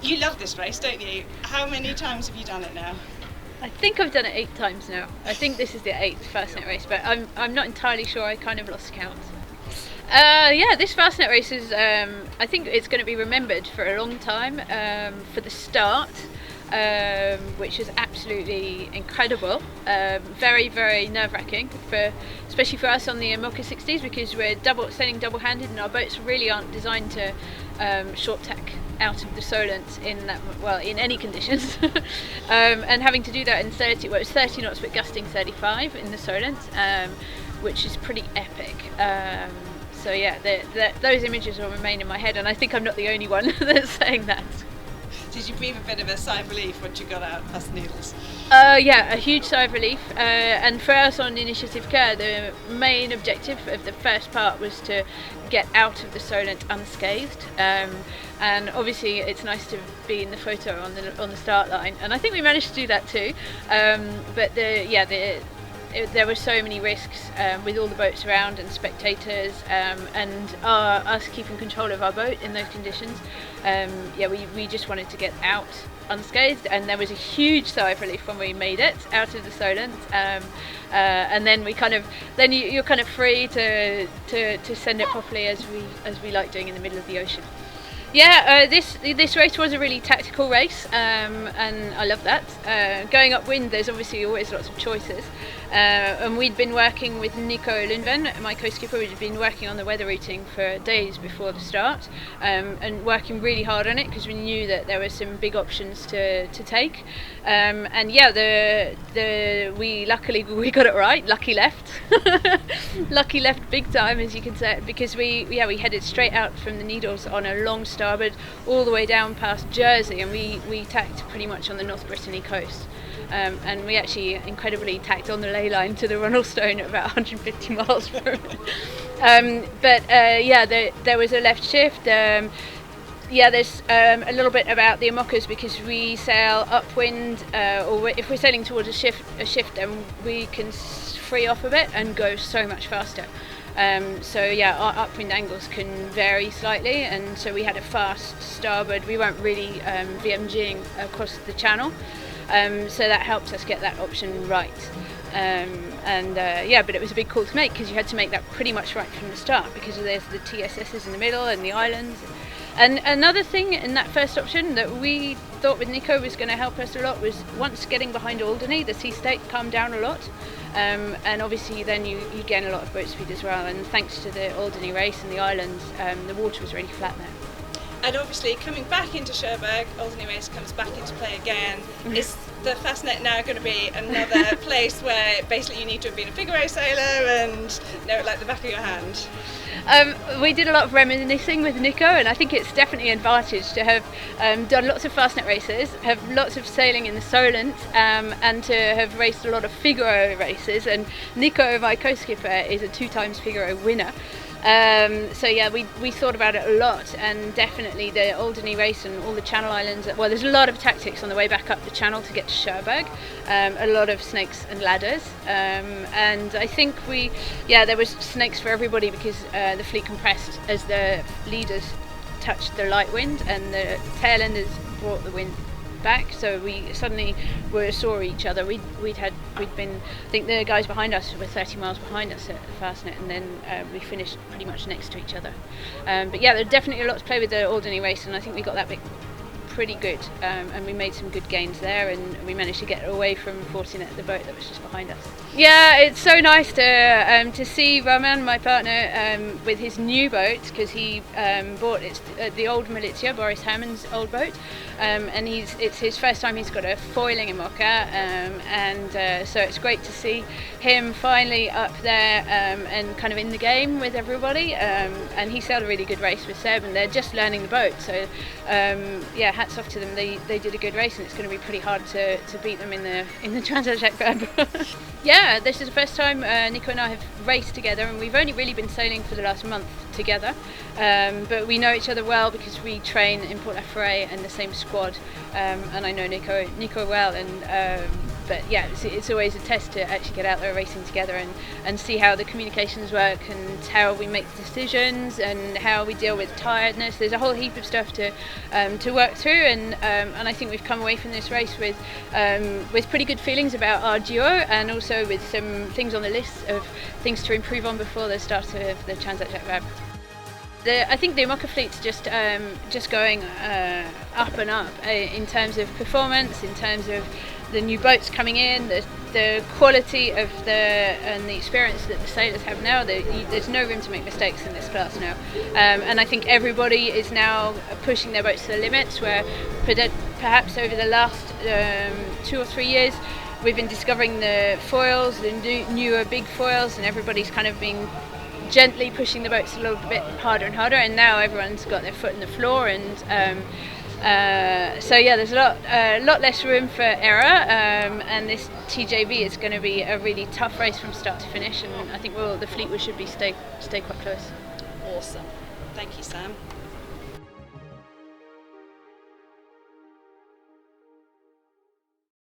You love this race, don't you? How many times have you done it now? I think I've done it 8 times now. I think this is the 8th Fastnet race, but I'm not entirely sure. I kind of lost count. Yeah, this Fastnet race is, I think it's going to be remembered for a long time, for the start, which was absolutely incredible. Very, very nerve-wracking, especially for us on the IMOCA 60s, because we're sailing double-handed and our boats really aren't designed to short tack out of the Solent in any conditions. And having to do that in 30 knots but gusting 35 in the Solent, which is pretty epic. So yeah, those images will remain in my head, and I think I'm not the only one that's saying that. Did you breathe a bit of a sigh of relief once you got out past the needles? Yeah, a huge sigh of relief. And for us on Initiative Care, the main objective of the first part was to get out of the Solent unscathed. And obviously, it's nice to be in the photo on the start line, and I think we managed to do that too. But there were so many risks with all the boats around and spectators, and us keeping control of our boat in those conditions. We just wanted to get out unscathed, and there was a huge sigh of relief when we made it out of the Solent. And then you're kind of free to send it properly as we like doing in the middle of the ocean. Yeah, this race was a really tactical race, and I love that. Going upwind, there's obviously always lots of choices, and we'd been working with Nico Lundven, my co-skipper. We'd been working on the weather routing for days before the start, and working really hard on it because we knew that there were some big options to take. And yeah, we got it right. Lucky left, lucky left big time, as you can say, because we headed straight out from the Needles on a long starboard all the way down past Jersey, and we tacked pretty much on the North Brittany coast. And we actually incredibly tacked on the ley line to the Runnel Stone at about 150 miles from it. There was a left shift. There's a little bit about the IMOCAs, because we sail upwind, or if we're sailing towards a shift, then we can free off a bit and go so much faster. Our upwind angles can vary slightly, and so we had a fast starboard. We weren't really VMGing across the channel, so that helped us get that option right. But it was a big call to make, because you had to make that pretty much right from the start, because there's the TSSs in the middle and the islands. And another thing in that first option that we thought with Nico was going to help us a lot was, once getting behind Alderney, the sea state calmed down a lot, and obviously then you gain a lot of boat speed as well, and thanks to the Alderney race and the islands, the water was really flat there. And obviously, coming back into Cherbourg, Alderney race comes back into play again. Mm-hmm. Is the Fastnet now going to be another place where basically you need to have been a Figaro sailor and know it like the back of your hand? We did a lot of reminiscing with Nico, and I think it's definitely an advantage to have done lots of Fastnet races, have lots of sailing in the Solent, and to have raced a lot of Figaro races. And Nico, my co-skipper, is a 2 times Figaro winner. We thought about it a lot, and definitely the Alderney race and all the Channel Islands. Well, there's a lot of tactics on the way back up the channel to get to Cherbourg, a lot of snakes and ladders, and I think there was snakes for everybody, because the fleet compressed as the leaders touched the light wind, and the tail enders brought the wind back, so we suddenly saw each other. We'd been, I think the guys behind us were 30 miles behind us at the Fastnet, and then we finished pretty much next to each other. There's definitely a lot to play with the Alderney race, and I think we got that bit pretty good, and we made some good gains there, and we managed to get away from Fortinet, the boat that was just behind us. Yeah, it's so nice to see Roman, my partner, with his new boat, because he bought the old Militia, Boris Hammond's old boat, and it's his first time he's got a foiling IMOCA, so it's great to see him finally up there and kind of in the game with everybody, and he sailed a really good race with Seb, and they're just learning the boat, so hats off to them. They did a good race, and it's going to be pretty hard to beat them in the Transatlantic Club. Yeah, this is the first time Nico and I have raced together, and we've only really been sailing for the last month together, but we know each other well because we train in Port La Forêt and the same squad, and I know Nico well, and but yeah, it's always a test to actually get out there racing together and see how the communications work and how we make decisions and how we deal with tiredness. There's a whole heap of stuff to work through, and I think we've come away from this race with pretty good feelings about our duo, and also with some things on the list of things to improve on before the start of the Transat Jacques Vabre. I think the IMOCA fleet's just going up and up in terms of performance, in terms of the new boats coming in, the quality of and the experience that the sailors have now. There's no room to make mistakes in this class now, and I think everybody is now pushing their boats to the limits, where perhaps over the last 2 or 3 years we've been discovering the foils, the newer big foils, and everybody's kind of been gently pushing the boats a little bit harder and harder, and now everyone's got their foot in the floor, and so yeah, there's a lot less room for error, and this TJV is going to be a really tough race from start to finish, and I think the fleet should stay quite close. Awesome. Thank you, Sam.